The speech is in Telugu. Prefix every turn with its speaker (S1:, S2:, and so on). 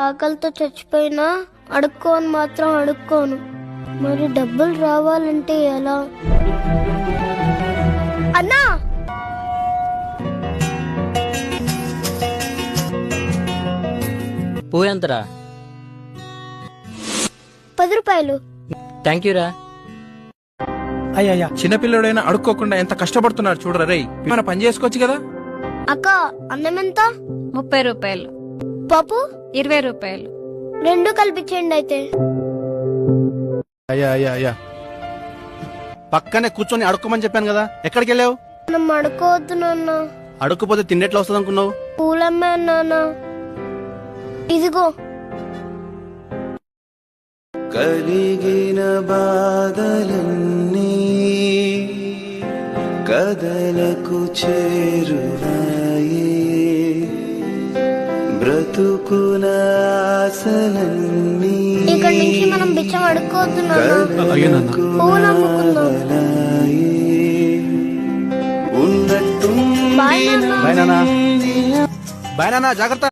S1: ఆకలితో చచ్చిపోయినా అడుక్కోని మాత్రం అడుక్కోను. మరి డబ్బులు రావాలంటే ఎలా? అన్నా,
S2: పో ఎంతరా?
S1: 10 రూపాయలు.
S2: థ్యాంక్ యూ రా.
S3: అయ్యా చిన్నపిల్లడైనా అడుక్కోకుండా ఎంత కష్టపడుతున్నాడు చూడరా రేయ్. మన పని చేసుకోవచ్చు కదా.
S1: అక్క, అన్నం ఎంత?
S4: 30 రూపాయలు.
S1: పప్పు
S4: 20 రూపాయలు.
S1: 2 కలిపించండి అయితే.
S5: అయ్యా పక్కనే కూర్చొని అడుక్కోమని చెప్పాను కదా, ఎక్కడికి వెళ్ళావు?
S1: మనం అడుక్కోవద్దు నాన్న.
S5: అడుక్కపోతే తిండెట్లా వస్తుంది అనుకున్నావు?
S1: పూలమ్మే నాన్న. ఇదిగో.
S6: కలిగిన బాధలన్నీ కదలకు చేరువాయే, బ్రతుకున ఆశలన్నీ
S1: ఇక్కడ నుంచి మనం బిచ్చం అడుక్కోవద్దు నాన్న. పూలు అమ్ముకుందాం.
S6: ఉన్నట్టు
S1: బాయ్ నాన్న.
S5: బాయ్ నాన్న, జాగ్రత్త.